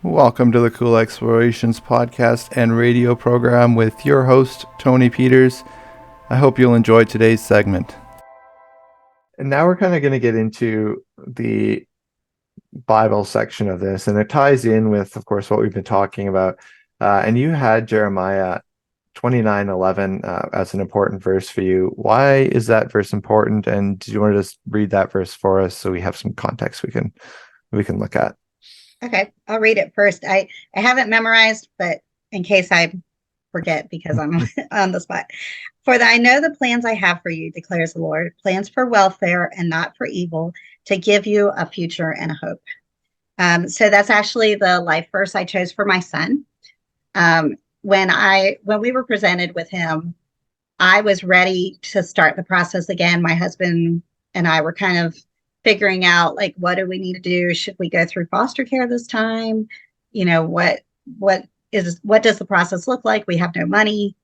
Welcome to the Cool Explorations podcast and radio program with your host, Tony Peters. I hope you'll enjoy today's segment. And now we're kind of going to get into the Bible section of this, and it ties in with, of course, what we've been talking about. And you had Jeremiah 29:11 as an important verse for you. Why is that verse important? And do you want to just read that verse for us so we have some context we can look at? Okay, I'll read it first. I haven't memorized, but in case I forget because I'm on the spot. For I know the plans I have for you, declares the Lord, plans for welfare and not for evil, to give you a future and a hope. So that's actually the life verse I chose for my son. When we were presented with him, I was ready to start the process again. My husband and I were kind of figuring out, like, what do we need to do? Should we go through foster care this time? You know, what does the process look like? We have no money.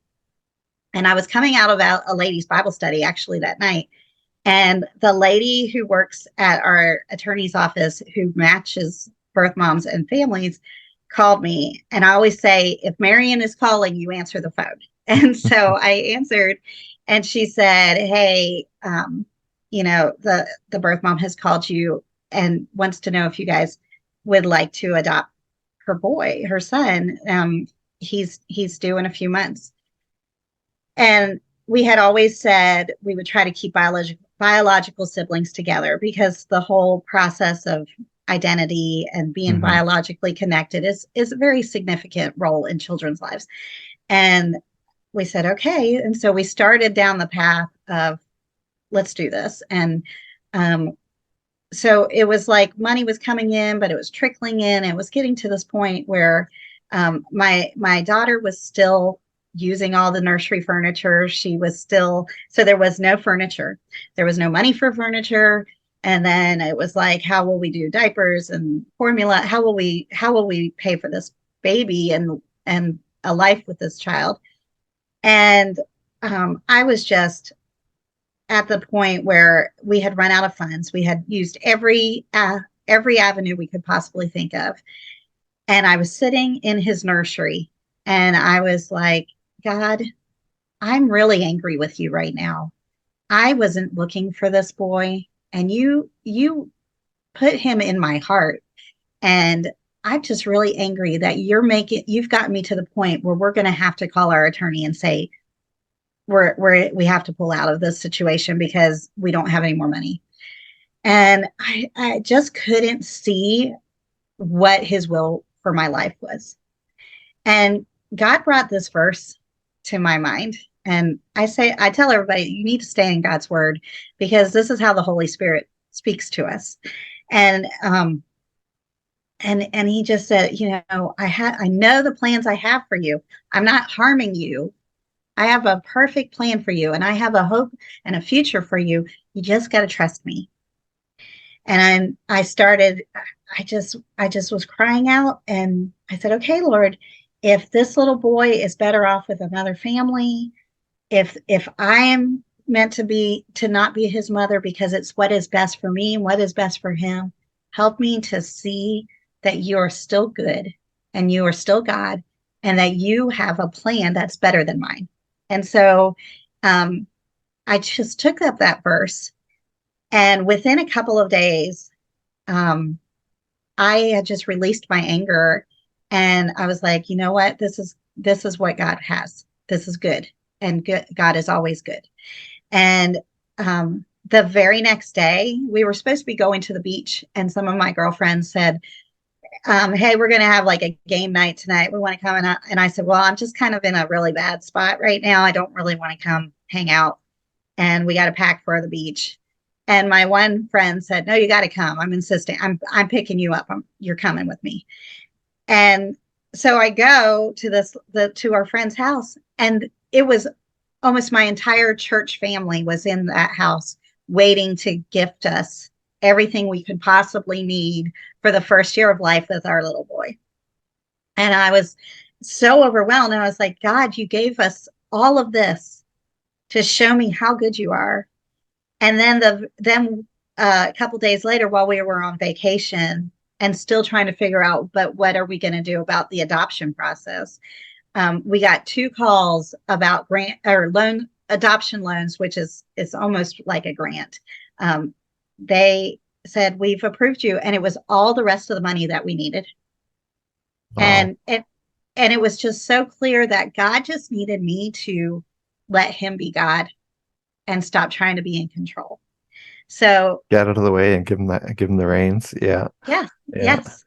And I was coming out of a ladies' Bible study actually that night. And the lady who works at our attorney's office, who matches birth moms and families, called me. And I always say, if Marion is calling, you answer the phone. And so I answered, and she said, "Hey, the birth mom has called you and wants to know if you guys would like to adopt her son. He's due in a few months." And we had always said we would try to keep biological siblings together because the whole process of identity and being Mm-hmm. biologically connected is a very significant role in children's lives. And we said, okay. And so we started down the path of, let's do this. And so it was like money was coming in, but it was trickling in. It was getting to this point where my daughter was still using all the nursery furniture. She was still, so there was no furniture. There was no money for furniture. And then it was like, how will we do diapers and formula? How will we pay for this baby and a life with this child? And I was just at the point where we had run out of funds. We had used every avenue we could possibly think of. And I was sitting in his nursery and I was like, God, I'm really angry with you right now. I wasn't looking for this boy, and you put him in my heart. And I'm just really angry that you've gotten me to the point where we're going to have to call our attorney and say we have to pull out of this situation because we don't have any more money. And I just couldn't see what his will for my life was. And God brought this verse to my mind. And I tell everybody, you need to stay in God's word because this is how the Holy Spirit speaks to us. And and he just said, I know the plans I have for you. I'm not harming you. I have a perfect plan for you, and I have a hope and a future for you. You just got to trust me. And I just was crying out, and I said, okay, Lord, if this little boy is better off with another family, if I am meant to not be his mother because it's what is best for me and what is best for him, help me to see that you are still good and you are still God and that you have a plan that's better than mine. And so um, I just took up that verse, and within a couple of days, um, I had just released my anger, and I was like, you know what? This is what God has. This is good, and good. God is always good. And the very next day, we were supposed to be going to the beach, and some of my girlfriends said, "Hey, we're going to have like a game night tonight. We want to come." And I said, "Well, I'm just kind of in a really bad spot right now. I don't really want to come hang out, and we got to pack for the beach." And my one friend said, "No, you got to come. I'm insisting. I'm picking you up. You're coming with me." And so I go to our friend's house, and it was almost my entire church family was in that house waiting to gift us everything we could possibly need for the first year of life with our little boy. And I was so overwhelmed. And I was like, God, you gave us all of this to show me how good you are. And then a couple days later, while we were on vacation, and still trying to figure out, but what are we going to do about the adoption process? We got 2 calls about grant or loan adoption loans, which is almost like a grant. They said, we've approved you, and it was all the rest of the money that we needed. Wow. And it was just so clear that God just needed me to let him be God and stop trying to be in control. So Get out of the way and give him the reins. Yeah. yeah, Yeah. yes.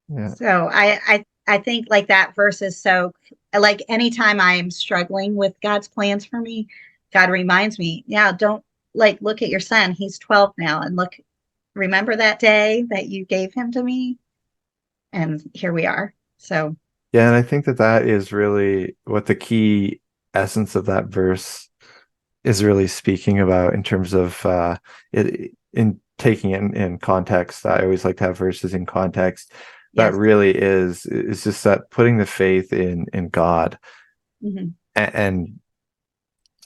Yeah. So I think like that verse is so, like, anytime I am struggling with God's plans for me, God reminds me, yeah, don't, like, look at your son. He's 12 now, and look, remember that day that you gave him to me? And here we are. So Yeah, and I think that that is really what the key essence of that verse is really speaking about in terms of it in taking it in context. I always like to have verses in context. That yes. really is just that putting the faith in God Hmm. and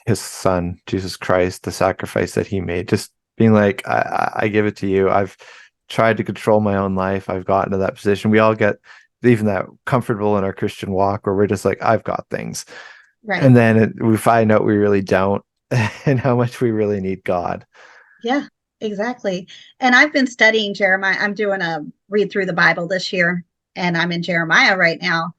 his son, Jesus Christ, the sacrifice that he made, just being like, I give it to you. I've tried to control my own life. I've gotten to that position. We all get even that comfortable in our Christian walk where we're just like, I've got things. Right. And then we find out we really don't and how much we really need God. Yeah, exactly. And I've been studying Jeremiah. I'm doing a read through the Bible this year, and I'm in Jeremiah right now.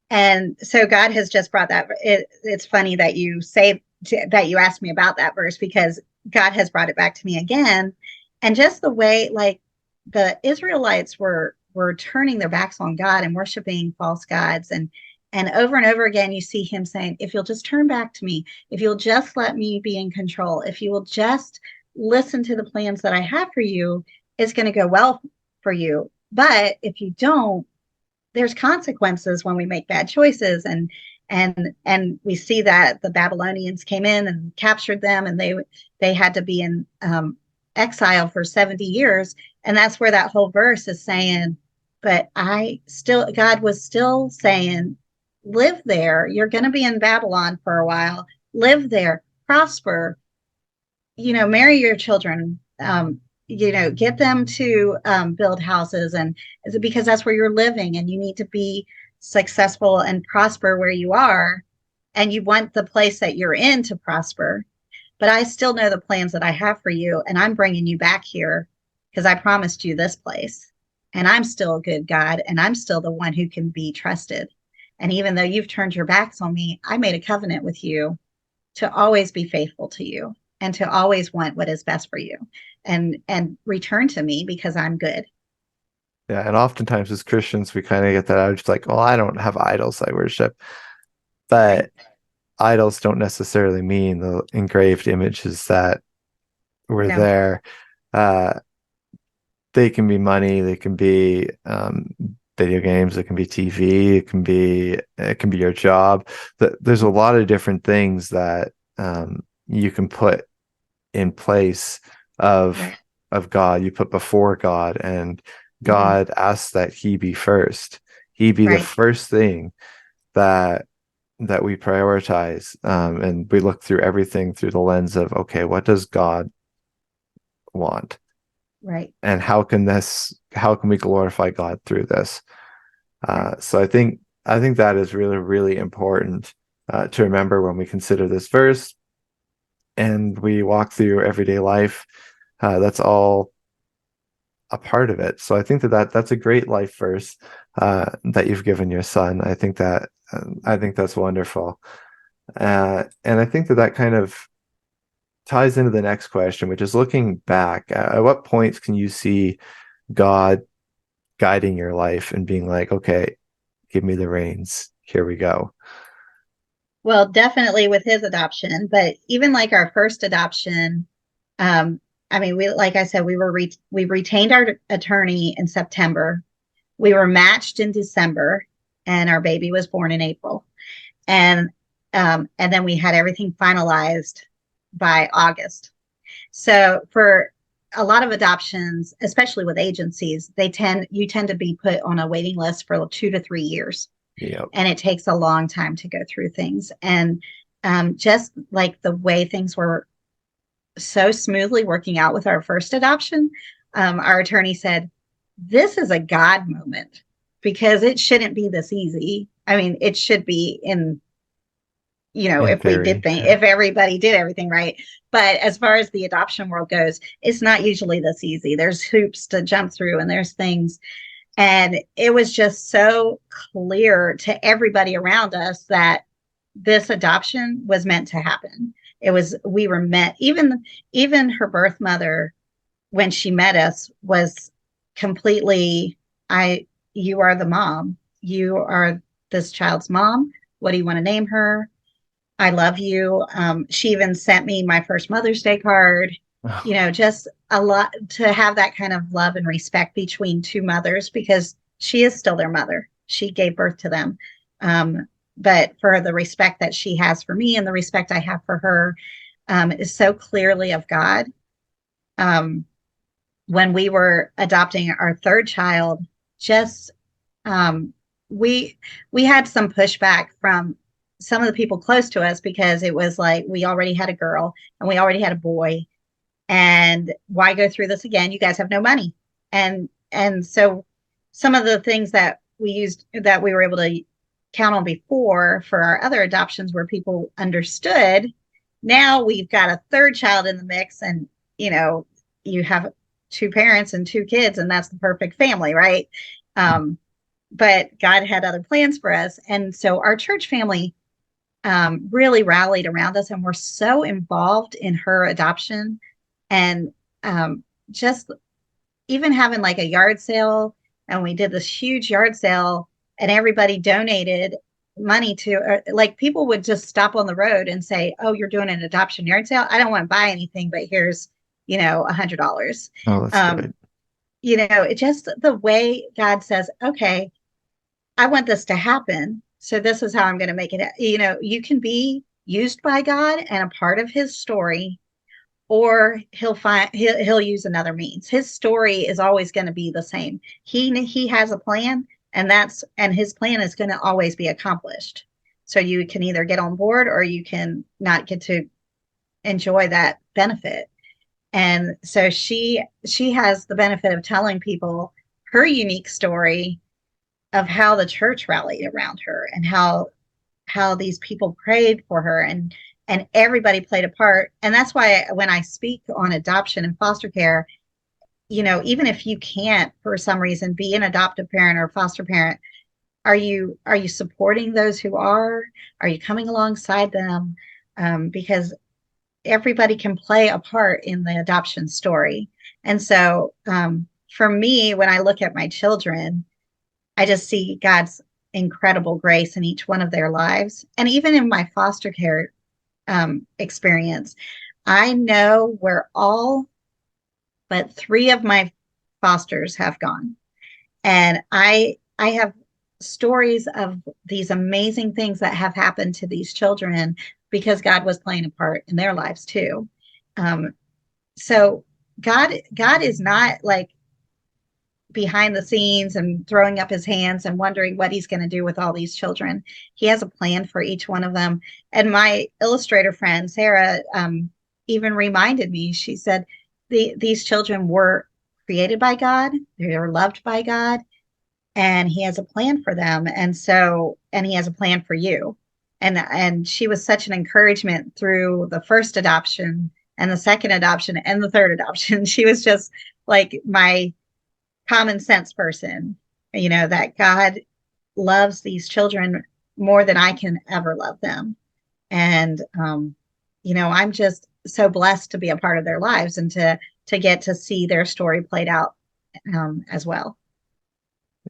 And so God has just brought that. It's funny that you say that you asked me about that verse, because God has brought it back to me again. And just the way, like, the Israelites were turning their backs on God and worshiping false gods, and over again you see him saying, if you'll just turn back to me, if you'll just let me be in control, if you will just listen to the plans that I have for you, it's going to go well for you. But if you don't, there's consequences when we make bad choices. And we see that the Babylonians came in and captured them, and they had to be in exile for 70 years. And that's where that whole verse is saying, but God was still saying, live there, you're going to be in Babylon for a while, live there, prosper, marry your children, get them to build houses, and because that's where you're living, and you need to be successful and prosper where you are, and you want the place that you're in to prosper. But I still know the plans that I have for you, and I'm bringing you back here because I promised you this place. And I'm still a good God, and I'm still the one who can be trusted. And even though you've turned your backs on me, I made a covenant with you to always be faithful to you and to always want what is best for you, and return to me because I'm good. Yeah, and oftentimes as Christians, we kind of get that out of just like, well, I don't have idols I worship, Right. but idols don't necessarily mean the engraved images that were No. there. Uh, they can be money, they can be video games, it can be TV, it can be your job. There's a lot of different things that you can put in place of Right. of God. You put before God, and Hmm. God asks that He be first. He be the Right. first thing that we prioritize, and we look through everything through the lens of, okay, what does God want, Right. and how can we glorify God through this? Right. So I think that is really really important to remember when we consider this verse and we walk through everyday life. That's all a part of it. So I think that's a great life verse that you've given your son. I think that's wonderful, and I think that kind of ties into the next question, which is looking back. At what points can you see God guiding your life and being like, okay, give me the reins. Here we go. Well, definitely with his adoption, but even like our first adoption, um, I mean, like I said, we retained our attorney in September. We were matched in December, and our baby was born in April. And then we had everything finalized by August. So for a lot of adoptions, especially with agencies, you tend to be put on a waiting list for 2 to 3 years, Yep. and it takes a long time to go through things. And just like the way things were so smoothly working out with our first adoption, our attorney said, this is a God moment because it shouldn't be this easy. I mean, it should be in, In if we did theory. think, Yeah. if everybody did everything right. But as far as the adoption world goes, it's not usually this easy. There's hoops to jump through and there's things. And it was just so clear to everybody around us that this adoption was meant to happen. We were meant, even her birth mother, when she met us, was completely, you are the mom. You are this child's mom. What do you want to name her? I love you. She even sent me my first Mother's Day card. Just a lot to have that kind of love and respect between two mothers because she is still their mother. She gave birth to them. But for the respect that she has for me and the respect I have for her is so clearly of God. Um, when we were adopting our third child, just um, we we had some pushback from some of the people close to us because it was like we already had a girl and we already had a boy, and why go through this again? You guys have no money, and so some of the things that we were able to count on before for our other adoptions where people understood. Now we've got a third child in the mix, and you have two parents and two kids, and that's the perfect family, right? Um, but God had other plans for us. And so our church family really rallied around us and were so involved in her adoption. And just even having like a yard sale, and we did this huge yard sale, and everybody donated money to, like, people would just stop on the road and say, "Oh, you're doing an adoption yard sale. I don't want to buy anything, but here's, $100." Oh, that's Um, great. it just the way God says, "Okay, I want this to happen. So this is how I'm going to make it." You can be used by God and a part of his story, or he'll use another means. His story is always going to be the same. He has a plan, and his plan is going to always be accomplished. So you can either get on board or you can not get to enjoy that benefit. And so she has the benefit of telling people her unique story of how the church rallied around her and how these people prayed for her, and everybody played a part. And that's why when I speak on adoption and foster care, even if you can't for some reason be an adoptive parent or foster parent, are you supporting those who are you coming alongside them? Because everybody can play a part in the adoption story. And so for me, when I look at my children, I just see God's incredible grace in each one of their lives. And even in my foster care experience, I know where all but three of my fosters have gone. And I have stories of these amazing things that have happened to these children because God was playing a part in their lives too. Um, so God is not like behind the scenes and throwing up his hands and wondering what he's going to do with all these children. He has a plan for each one of them. And my illustrator friend, Sarah, even reminded me, she said, these children were created by God, they are loved by God, and he has a plan for them. And he has a plan for you. And she was such an encouragement through the first adoption and the second adoption and the third adoption. She was just like my common sense person, that God loves these children more than I can ever love them. And, I'm just so blessed to be a part of their lives and to get to see their story played out as well.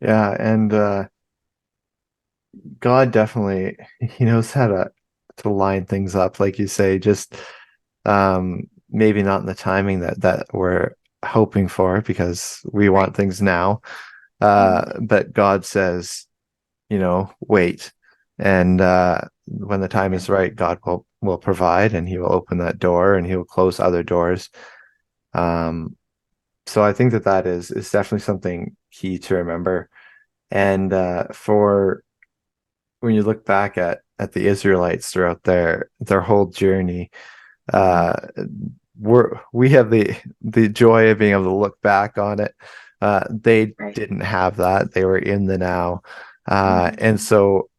Yeah, and God definitely he knows how to line things up, like you say, just maybe not in the timing that we're hoping for because we Right. want things now. Mhm. But God says, wait. And when the time Yeah. is right, God will provide and he will open that door and he will close other doors. Um, so I think that is definitely something key to remember. And for when you look back at the Israelites throughout their whole journey, Mhm. uh, we have the joy of being able to look back on it. They Right. didn't have that. They were in the now. Mhm. And so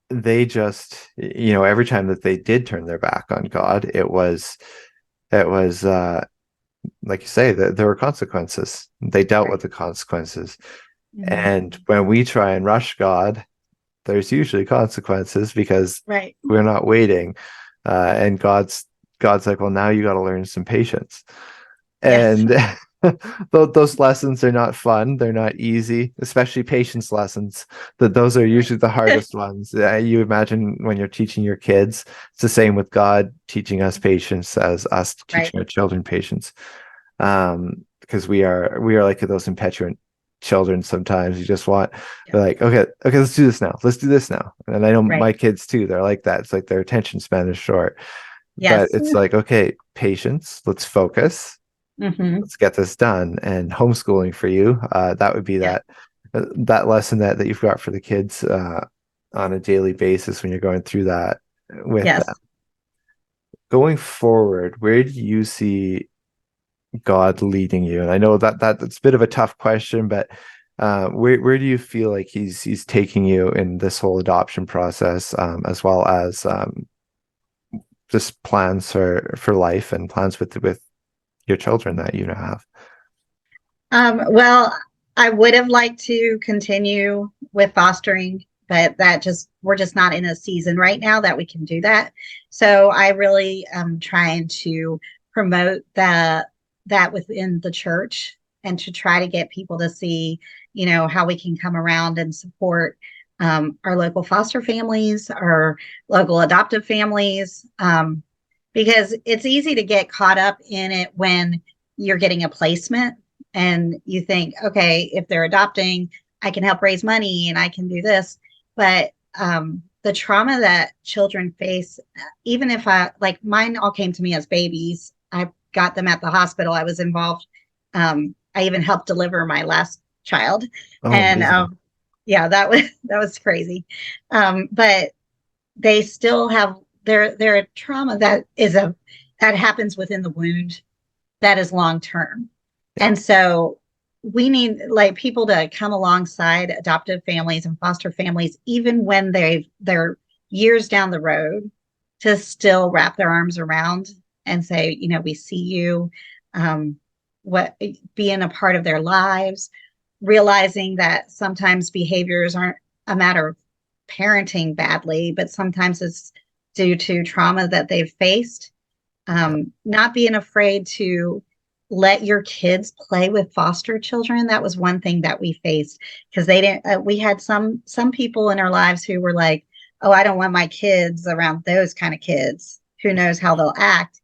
they just, every time that they did turn their back on God, it was like you say, that there were consequences. They dealt with Right. the consequences. Mhm. And when we try and rush God, there's usually consequences because Right. we're not waiting. And God's like, well, now you got to learn some patience. Yes. And those lessons are not fun. They're not easy, especially patience lessons. That those are Right. usually the hardest ones. You imagine when you're teaching your kids, it's the same with God teaching us patience as us Right. teaching our children patience. Because we are like those impetuous children sometimes. You just want, Yeah. they're like, okay, let's do this now. Let's do this now. And I know Right. my kids too. They're like that. It's like their attention span is short. But Yes. it's like, okay, patience. Let's focus. Hmm. Let's get this done. And homeschooling for you, that would be Yeah. that lesson that you've got for the kids on a daily basis when you're going through that with them. Yes. Going forward, where do you see God leading you? And I know that's a bit of a tough question, but where do you feel like he's taking you in this whole adoption process, as well as just plans for life and plans with your children that you now have? Well, I would have liked to continue with fostering, but we're just not in a season right now that we can do that. So I really am trying to promote that within the church and to try to get people to see, how we can come around and support our local foster families, our local adoptive families, because it's easy to get caught up in it when you're getting a placement and you think, okay, if they're adopting, I can help raise money and I can do this. But the trauma that children face, even if like mine all came to me as babies, I got them at the hospital. I was involved. I even helped deliver my last child. Oh, And amazing. yeah, that was crazy. But they still have their trauma that happens within the wound that is long term. Yeah. And so we need like people to come alongside adoptive families and foster families, even when they're years down the road, to still wrap their arms around and say, we see you, um, what being a part of their lives, realizing that sometimes behaviors aren't a matter of parenting badly, but sometimes it's due to trauma that they've faced. Yeah. Not being afraid to let your kids play with foster children. That was one thing that we faced because they didn't. We had some people in our lives who were like, "Oh, I don't want my kids around those kind of kids. Who knows how they'll act?"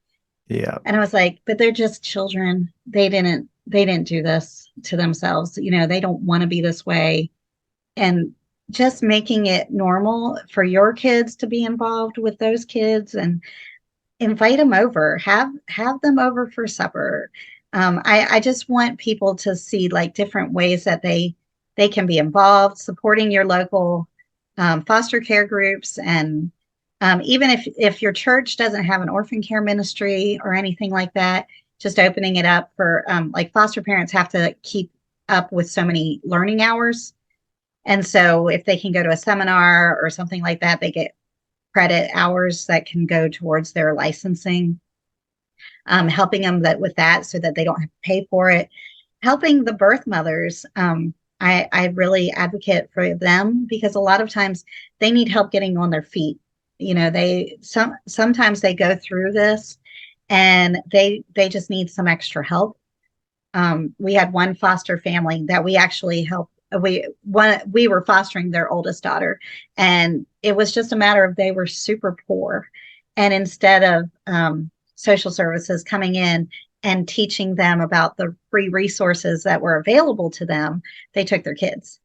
Yeah. And I was like, "But they're just children. They didn't do this to themselves. They don't want to be this way." And just making it normal for your kids to be involved with those kids and invite them over, have them over for supper. I just want people to see like different ways that they can be involved, supporting your local foster care groups, and even if your church doesn't have an orphan care ministry or anything like that, just opening it up for like foster parents have to keep up with so many learning hours, and so if they can go to a seminar or something like that, they get credit hours that can go towards their licensing, helping them with that so that they don't have to pay for it. Helping the birth mothers, I really advocate for them because a lot of times they need help getting on their feet. Sometimes they go through this and they just need some extra help. We had one foster family that we actually helped. We were fostering their oldest daughter, and it was just a matter of they were super poor, and instead of social services coming in and teaching them about the free resources that were available to them, they took their kids.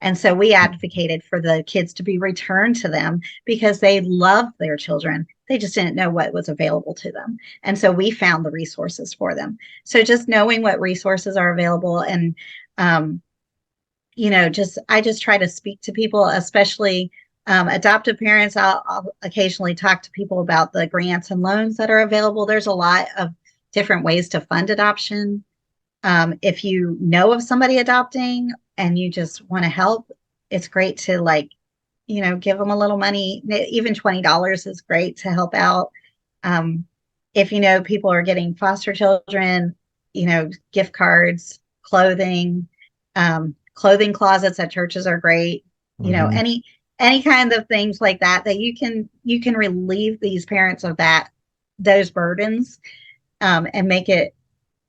And so we advocated for the kids to be returned to them because they loved their children. They just didn't know what was available to them. And so we found the resources for them. So just knowing what resources are available and, um, I just try to speak to people, especially adoptive parents. I'll occasionally talk to people about the grants and loans that are available. There's a lot of different ways to fund adoption. If you know of somebody adopting and you just want to help, it's great to like, give them a little money. Even $20 is great to help out. Um, if you know people are getting foster children, gift cards, clothing closets at churches are great. Hmm. Any kind of things like that you can relieve these parents of those burdens, and make it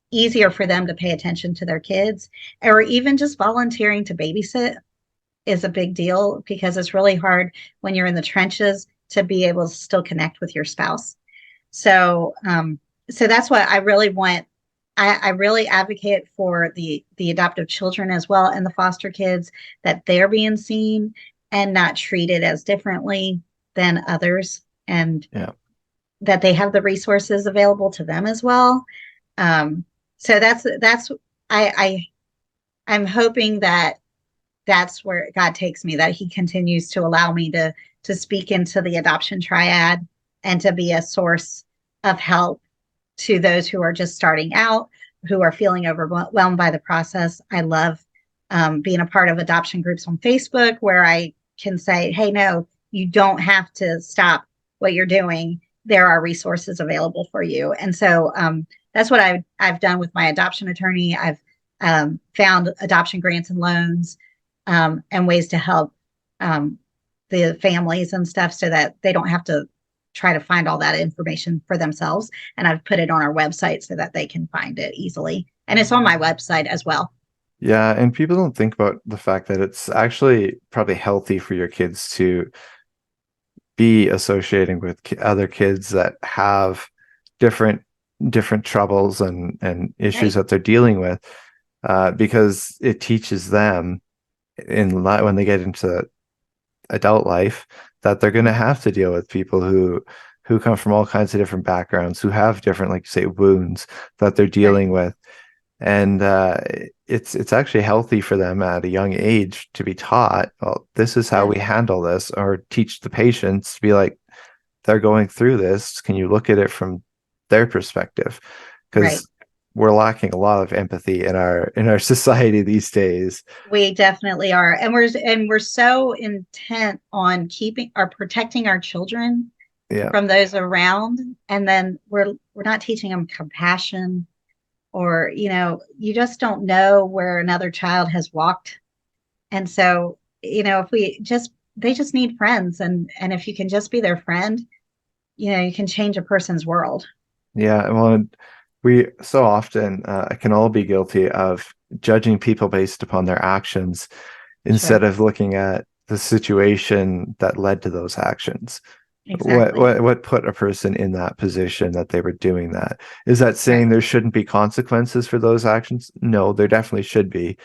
easier for them to pay attention to their kids, or even just volunteering to babysit is a big deal because it's really hard when you're in the trenches to be able to still connect with your spouse. So, so that's what I really want. I really advocate for the adoptive children as well and the foster kids, that they're being seen and not treated as differently than others, and Yeah. that they have the resources available to them as well. Um, so I I'm hoping that that's where God takes me, that He continues to allow me to speak into the adoption triad and to be a source of help to those who are just starting out, who are feeling overwhelmed by the process. I love being a part of adoption groups on Facebook where I can say, hey, no, you don't have to stop what you're doing. There are resources available for you. And so that's what I've done with my adoption attorney. I've found adoption grants and loans, and ways to help um, the families and stuff so that they don't have to try to find all that information for themselves. And I've put it on our website so that they can find it easily. And it's on my website as well. Yeah, and people don't think about the fact that it's actually probably healthy for your kids to be associating with other kids that have different different troubles and issues Right. that they're dealing with, because it teaches them when they get into adult life that they're going to Mhm. have to deal with people who come from all kinds of different backgrounds, who have different, like you say, wounds that they're Right. dealing with. And it's actually healthy for them at a young age to be taught, well, this is how Yeah. we handle this, or teach the patients to be like, they're going through this. Can you look at it from their perspective? Right. Because we're lacking a lot of empathy in our society these days. We definitely are. And we're so intent on keeping or protecting our children Yeah, from those around. And then we're not teaching them compassion, or, you just don't know where another child has walked. And so, if we just they just need friends, and if you can just be their friend, you can change a person's world. yeah. Well, we so often can all be guilty of judging people based upon their actions instead Sure. of looking at the situation that led to those actions. Exactly. What put a person in that position that they were doing that? Is that saying Right. there shouldn't be consequences for those actions? No, there definitely should be.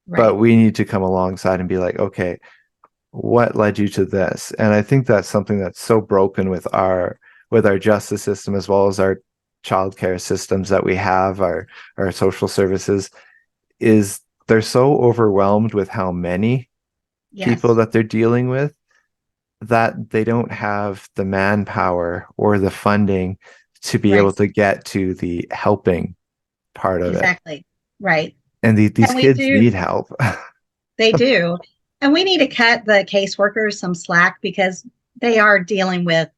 But Right. we need to come alongside and be like, okay, what led you to this? And I think that's something that's so broken with our justice system, as well as our childcare systems that we have, our social services, is they're so overwhelmed with how many people Yes. that they're dealing with that they don't have the manpower or the funding to be able Right. to get to the helping part of it. Exactly. Right. And these And we kids do. need help. They do. And we need to cut the caseworkers some slack because they are dealing with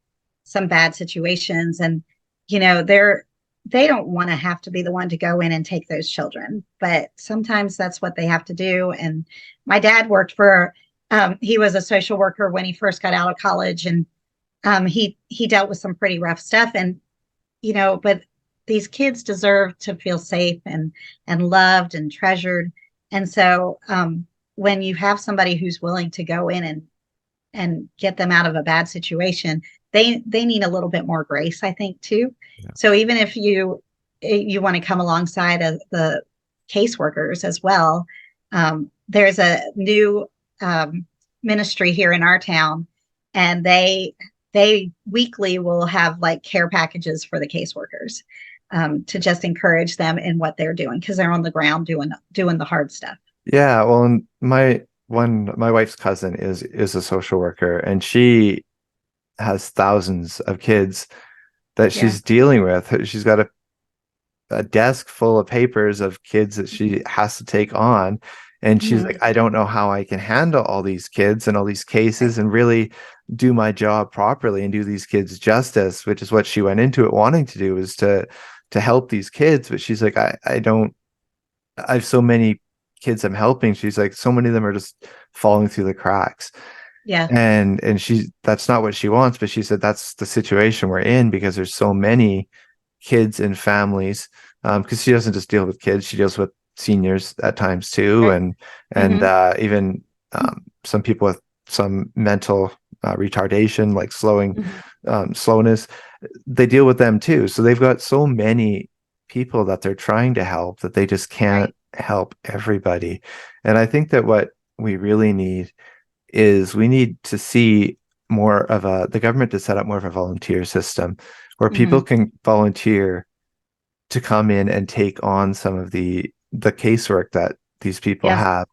some bad situations, and they don't want to have to be the one to go in and take those children, but sometimes that's what they have to do. And my dad worked for he was a social worker when he first got out of college, and he dealt with some pretty rough stuff. And but these kids deserve to feel safe and loved and treasured. And so when you have somebody who's willing to go in and get them out of a bad situation, they need a little bit more grace, I think, too. Yeah. So even if you want to come alongside of the caseworkers as well, there's a new ministry here in our town, and they weekly will have like care packages for the caseworkers, to just encourage them in what they're doing because they're on the ground doing the hard stuff. Yeah, well, and my wife's cousin is a social worker, and she has thousands of kids that Yeah. she's dealing with. She's got to a desk full of papers of kids that she has to take on. And she's Mhm. like, I don't know how I can handle all these kids and all these cases Right. and really do my job properly and do these kids justice, which is what she went into it wanting to do, is to help these kids. But she's like, I don't, I have so many kids I'm helping. She's like, so many of them are just falling through the cracks. Yeah. And she, that's not what she wants, but she said that's the situation we're in because there's so many kids and families. Because she doesn't just deal with kids, she deals with seniors at times too, Right. and Mhm. even some people with some mental retardation, like Mhm. slowness. They deal with them too. So they've got so many people that they're trying to help that they just can't Right. help everybody. And I think that what we really need is we need to see more of the government to set up more of a volunteer system where people Mhm. can volunteer to come in and take on some of the casework that these people Yeah. have,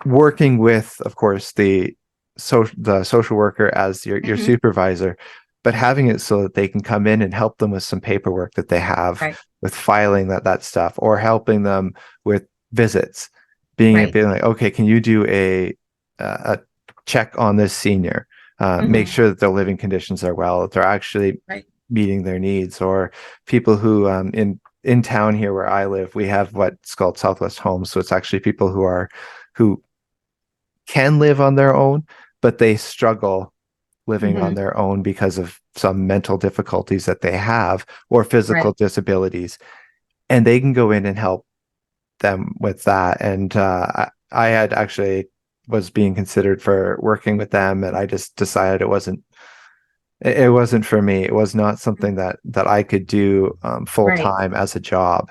working with, of course, the social worker as your Mhm. supervisor, but having it so that they can come in and help them with some paperwork that they have Right. with filing that stuff, or helping them with visits, being Right. like, okay, can you do a check on this senior, make Mhm. sure that their living conditions are well, that they're actually Right. meeting their needs. Or people who in town here where I live, we have what's called Southwest Homes. So it's actually people who can live on their own, but they struggle living on Mhm. their own because of some mental difficulties that they have or physical Right. disabilities. And they can go in and help them with that. And I had actually was being considered for working with them, and I just decided it wasn't for me. It was not something that I could do full Right. time as a job.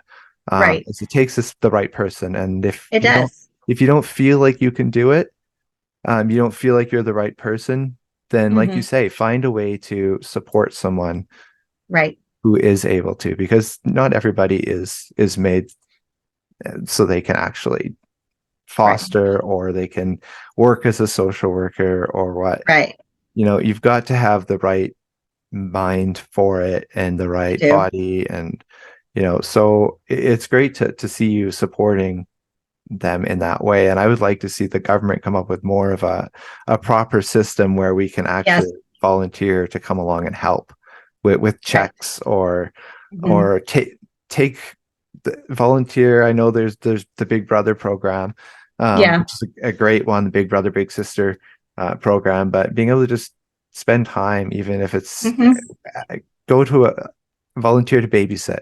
Right. It takes the right person, and It does. if you don't feel like you can do it, you don't feel like you're the right person, then like you Mhm. say, find a way to support someone Right. who is able to, because not everybody is made so they can actually Right. foster or they can work as a social worker or what. Right. You've got to have the right mind for it and the You right do. body. And so it's great to see you supporting them in that way. And I would like to see the government come up with more of a proper system where we can Yes. actually volunteer to come along and help with Right. checks, or Mhm. or take the volunteer. I know there's the Big Brother program, Yeah. which is a great one, the Big Brother Big Sister program. But being able to just spend time, even if it's Mhm. go to a volunteer to babysit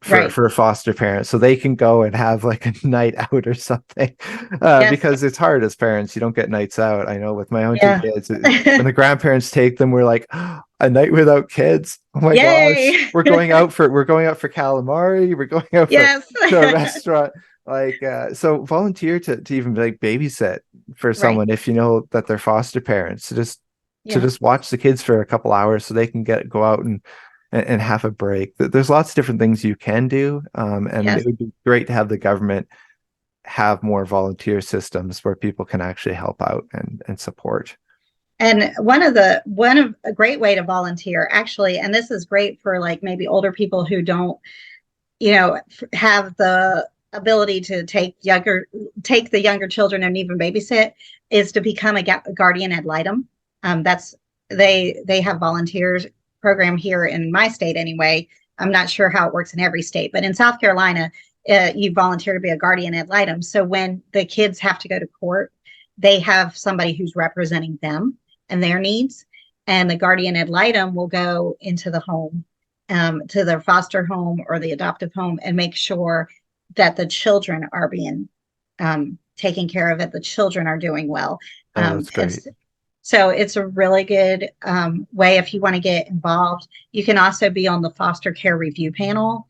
Right. for foster parents so they can go and have like a night out or something, Yes. because it's hard as parents. You don't get nights out. I know with my own two Yeah. kids, when the grandparents take them, we're like, oh, a night without kids, oh my gosh, Yay. we're going out for calamari, we're going out for Yes. to a restaurant, like so volunteer to even like babysit for Right. someone if you know that they're foster parents, to Yeah. just watch the kids for a couple hours so they can go out and have a break. There's lots of different things you can do, and it Yes. would be great to have the government have more volunteer systems where people can actually help out and support. And one of a great way to volunteer actually, and this is great for like maybe older people who don't, have the ability to take the younger children and even babysit, is to become a guardian ad litem. That's they have volunteers program here in my state anyway. I'm not sure how it works in every state, but in South Carolina, you volunteer to be a guardian ad litem. So when the kids have to go to court, they have somebody who's representing them and their needs, and the guardian ad litem will go into the home, to their foster home or the adoptive home, and make sure that the children are being taken care of, that the children are doing well. Oh, that's And great. so it's a really good way if you want to get involved. You can also be on the foster care review panel.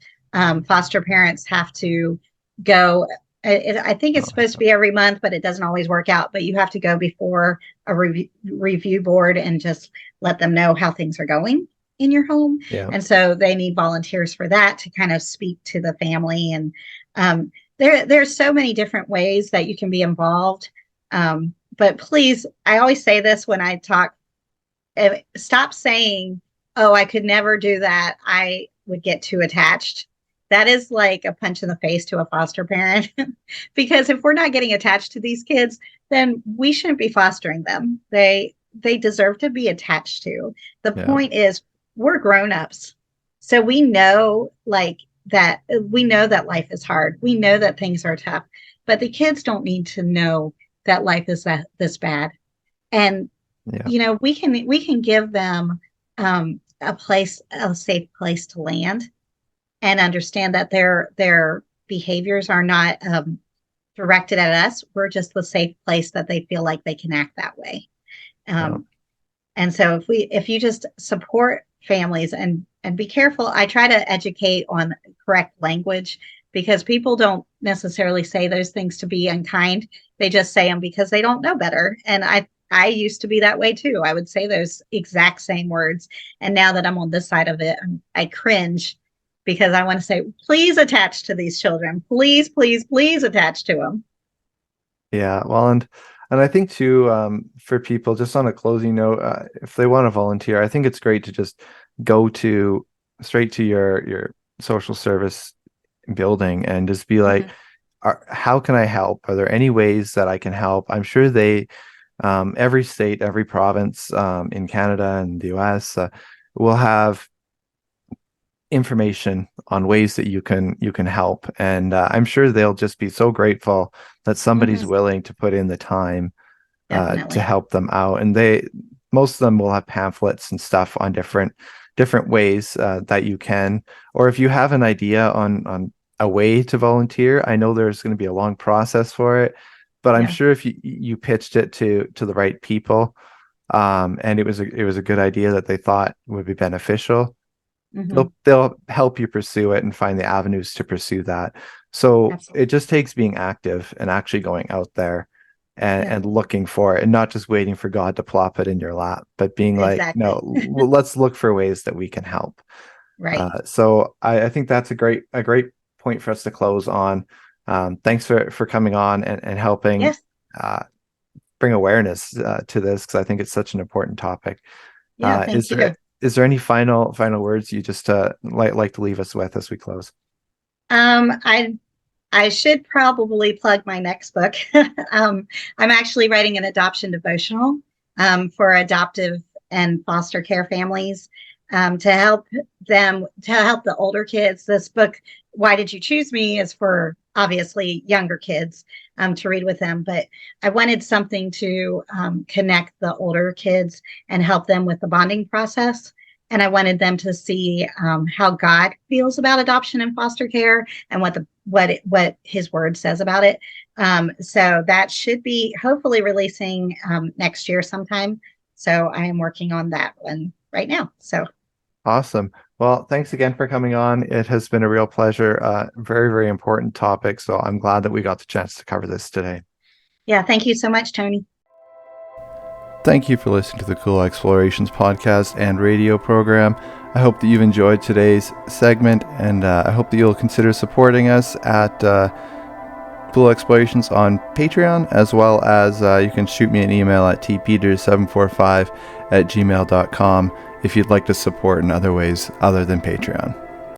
Foster parents have to go. I think it's supposed to Oh, be every month, but it doesn't always work out. But you have to go before a review board and just let them know how things are going in your home. yeah. And so they need volunteers for that to kind of speak to the family. And there's so many different ways that you can be involved. But please, I always say this when I talk, stop saying, oh, I could never do that. I would get too attached. that is like a punch in the face to a foster parent because if we're not getting attached to these kids, then we shouldn't be fostering them. They deserve to be attached to. The Yeah. point is we're grown-ups. So we know that life is hard. We know that things are tough, but the kids don't need to know that life is this bad. And Yeah. we can give them a safe place to land and understand that their behaviors are not directed at us. We're just the safe place that they feel like they can act that way. Yeah. And so if you just support families and be careful, I try to educate on correct language because people don't necessarily say those things to be unkind. They just say them because they don't know better. And I used to be that way too. I would say those exact same words. And now that I'm on this side of it, I cringe because I want to say, please attach to these children. Please, please, please attach to them. Yeah, well, and I think too, for people, just on a closing note, if they want to volunteer, I think it's great to just go to straight to your social service building and just be like, Mm-hmm. how can I help? Are there any ways that I can help? I'm sure every state, every province, in Canada and the US, will have information on ways that you can help, and I'm sure they'll just be so grateful that somebody's Mm-hmm. willing to put in the time to Definitely. help them out. And most of them will have pamphlets and stuff on different ways that you can, or if you have an idea on a way to volunteer. I know there's going to be a long process for it, but I'm Yeah. sure if you pitched it to the right people, and it was a good idea that they thought would be beneficial, Mm-hmm. they'll help you pursue it and find the avenues to pursue that. So it Absolutely. just takes being active and actually going out there Yeah. and looking for it, and not just waiting for God to plop it in your lap, but being like, no, Exactly. let's look for ways that we can help. Right. So I think that's a great point for us to close on. Thanks for coming on and helping Yes. uh, bring awareness to this, because I think it's such an important topic. Yeah. Is Thank there you. is there any final words you just like to leave us with as we close? I should probably plug my next book. I'm actually writing an adoption devotional for adoptive and foster care families to help the older kids. This book, Why Did You Choose Me, is for obviously younger kids to read with them. But I wanted something to connect the older kids and help them with the bonding process. And I wanted them to see how God feels about adoption and foster care and what his word says about it. So that should be hopefully releasing next year sometime. So I am working on that one right now. So Awesome. Well, thanks again for coming on. It has been a real pleasure. Very, very important topic. So I'm glad that we got the chance to cover this today. yeah, thank you so much, Tony. Thank you for listening to the Cool Explorations podcast and radio program. I hope that you've enjoyed today's segment, and I hope that you'll consider supporting us at Cool Explorations on Patreon, as well as you can shoot me an email at tpeters745@gmail.com if you'd like to support in other ways other than Patreon.